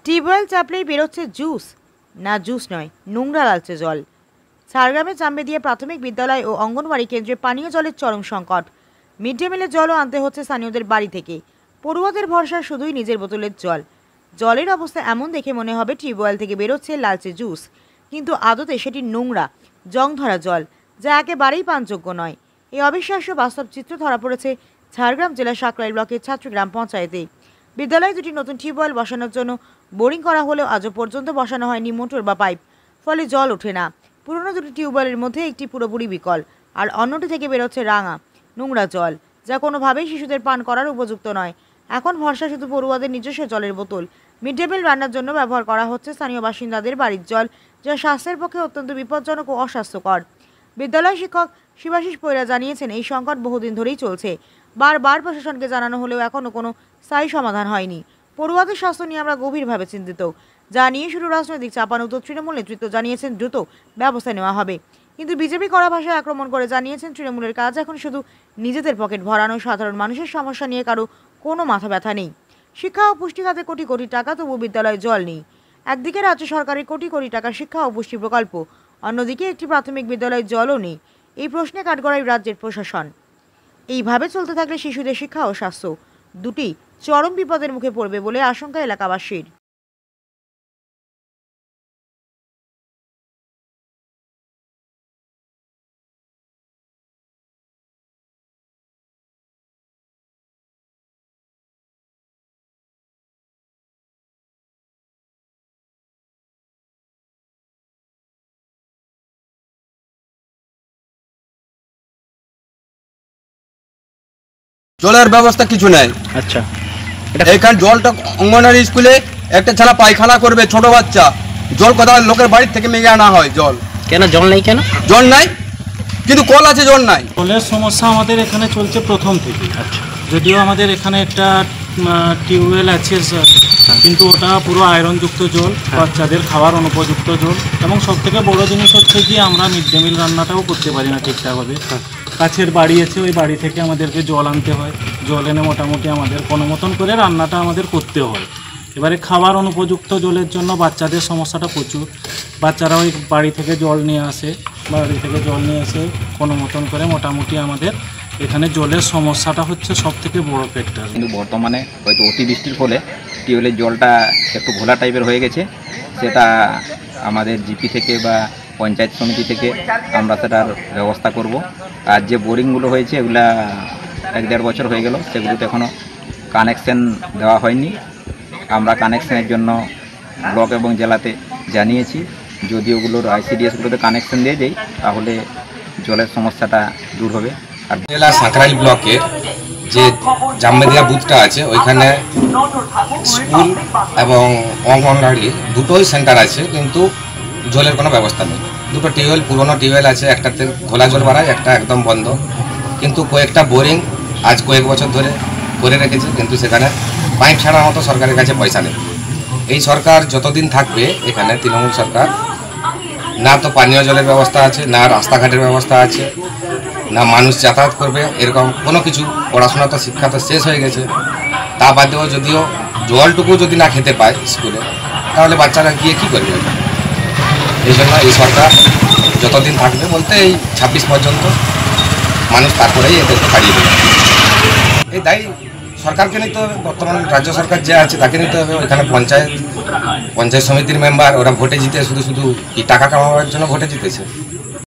Tubewell চাপলেই বেরোচ্ছে juice, না juice নয়, নোংরা লালচে জল। ঝাড়গ্রামে চাম্বেদিয়া প্রাথমিক বিদ্যালয় ও অঙ্গনওয়াড়ি কেন্দ্রে পানীয় জলের চরম সংকট। মিড ডে মিলের জলও আনতে হচ্ছে স্থানীয়দের বাড়ি থেকে। পড়ুয়াদের ভরসা শুধুই নিজের বোতলের জল। জলের অবস্থা এমন দেখে মনে হবে টিউবওয়েল থেকে বেরোচ্ছে লালচে জুস, কিন্তু আদতে সেটি নোংরা জং ধরা জল, যা একেবারেই পানযোগ্য নয়। এই অবিশ্বাস্য বাস্তব চিত্র ধরা পড়েছে ঝাড়গ্রাম জেলার সাকরাইল ব্লকের ছাত্র গ্রাম পঞ্চায়েতে। বিদ্যালয়ে দুটি নতুন টিউবওয়েল বসানোর জন্য বোরিং করা হলেও আজও পর্যন্ত বসানো হয়নি মোটর বা পাইপ, ফলে জল ওঠে না। পুরনো দুটি টিউবওয়েলের মধ্যে একটি পুরোপুরি বিকল, আর অন্যটি থেকে বেরোচ্ছে রাঙা নোংরা জল, যা কোনোভাবেই শিশুদের পান করার উপযুক্ত নয়। এখন ভরসা শুধু পড়ুয়াদের নিজস্ব জলের বোতল। মিড ডে মিল রান্নার জন্য ব্যবহার করা হচ্ছে স্থানীয় বাসিন্দাদের বাড়ির জল, যা স্বাস্থ্যের পক্ষে অত্যন্ত বিপজ্জনক ও অস্বাস্থ্যকর। বিদ্যালয় শিক্ষক শিবাশিস পৈরা জানিয়েছেন, এই সংকট বহুদিন ধরেই চলছে। বারবার প্রশাসনকে জানানো হলেও এখনও কোনো স্থায়ী সমাধান হয়নি। পড়ুয়াদের স্বাস্থ্য নিয়ে আমরা গভীরভাবে চিন্তিত, যা নিয়ে শুরু রাজনৈতিক চাপানুতোর। তৃণমূল নেতৃত্ব জানিয়েছেন দ্রুত ব্যবস্থা নেওয়া হবে, কিন্তু বিজেপি কড়া ভাষায় আক্রমণ করে জানিয়েছেন তৃণমূলের কাজ এখন শুধু নিজেদের পকেট ভরানো, সাধারণ মানুষের সমস্যা নিয়ে কারো কোনো মাথা ব্যথা নেই। শিক্ষা ও পুষ্টি খাতে কোটি কোটি টাকা, তবু বিদ্যালয়ে জল নেই। একদিকে রাজ্য সরকারের কোটি কোটি টাকা শিক্ষা ও পুষ্টি প্রকল্প, অন্যদিকে একটি প্রাথমিক বিদ্যালয়ে জলও নেই। এই প্রশ্নে কাঠগড়ায় রাজ্যের প্রশাসন। এইভাবে চলতে থাকলে শিশুদের শিক্ষা ও স্বাস্থ্য দুটি চরম বিপদের মুখে পড়বে বলে আশঙ্কা এলাকাবাসীর। জলের ব্যবস্থা কিছু নাই। আচ্ছা, এখানে জলটা অঙ্গনওয়াড়ি স্কুলে একটা ছেলে পায়খানা করবে, ছোট বাচ্চা, জল কোথাও লোকের বাড়ির থেকে মেঘে আনা হয়। জল কেন জল নেই? কেন জল নাই? কিন্তু কল আছে, জল নাই। জলের সমস্যা আমাদের এখানে চলছে প্রথম থেকে। আচ্ছা, যদিও আমাদের এখানে একটা টিউবওয়েল আছে, কিন্তু ওটা পুরো আয়রনযুক্ত জল, বাচ্চাদের খাওয়ার অনুপযুক্ত জল। এবং সবথেকে বড় জিনিস হচ্ছে যে আমরা মিড ডে মিল রান্নাটাও করতে পারি না ঠিকঠাকভাবে। কাছের বাড়ি আছে, ওই বাড়ি থেকে আমাদেরকে জল আনতে হয়। জল এনে মোটামুটি আমাদের কোনো মতন করে রান্নাটা আমাদের করতে হয়। এবারে খাবার অনুপযুক্ত জলের জন্য বাচ্চাদের সমস্যাটা প্রচুর। বাচ্চারা ওই বাড়ি থেকে জল নিয়ে আসে, কোনো মতন করে মোটামুটি আমাদের এখানে জলের সমস্যাটা হচ্ছে সব থেকে বড় ফ্যাক্টর। কিন্তু বর্তমানে হয়তো অতিবৃষ্টির ফলে টিউবওয়েলের জলটা একটু ঘোলা টাইপের হয়ে গেছে। সেটা আমাদের জিপি থেকে বা পঞ্চায়েত সমিতি থেকে আমরা সেটার ব্যবস্থা করব। আর যে বোরিংগুলো হয়েছে এগুলা 1-1.5 বছর হয়ে গেল, সেগুলোতে এখনও কানেকশন দেওয়া হয়নি। আমরা কানেকশনের জন্য ব্লক এবং জেলাতে জানিয়েছি। যদি ওগুলোর ICDS-গুলোতে কানেকশন দিয়ে দেয় তাহলে জলের সমস্যাটা দূর হবে। আর জেলা সাকরাইল ব্লকের যে জাম্বেদিয়া বুথটা আছে, ওইখানে স্কুল এবং অঙ্গনওয়াড়ি দুটোই সেন্টার আছে, কিন্তু জলের কোনো ব্যবস্থা নেই। দুটো টিউবওয়েল, পুরনো টিউবওয়েল আছে, একটাতে ঘোলা জল বাড়ায়, একটা একদম বন্ধ। কিন্তু কয়েকটা বোরিং আজ কয়েক বছর ধরে করে রেখেছে, কিন্তু সেখানে পাইপ ছাড়ার মতো সরকারের কাছে পয়সা নেই। এই সরকার যতদিন থাকবে এখানে, তৃণমূল সরকার, না তো পানীয় জলের ব্যবস্থা আছে, না রাস্তাঘাটের ব্যবস্থা আছে, না মানুষ যাতায়াত করবে, এরকম কোনো কিছু। পড়াশোনা তো, শিক্ষা তো শেষ হয়ে গেছে। তা বাদেও যদিও জলটুকু যদি না খেতে পায় স্কুলে, তাহলে বাচ্চারা গিয়ে কী করবে? এই জন্য এই সরকার যতদিন থাকবে, বলতে এই 26 পর্যন্ত, মানুষ তারপরেই এদেরকে হারিয়ে দেবে। এই দায়ী সরকারকে নিতে হবে। বর্তমান রাজ্য সরকার যে আছে তাকে নিতে হবে। এখানে পঞ্চায়েত সমিতির মেম্বার, ওরা ভোটে জিতে শুধু কি টাকা কামাবার জন্য ভোটে জিতেছে?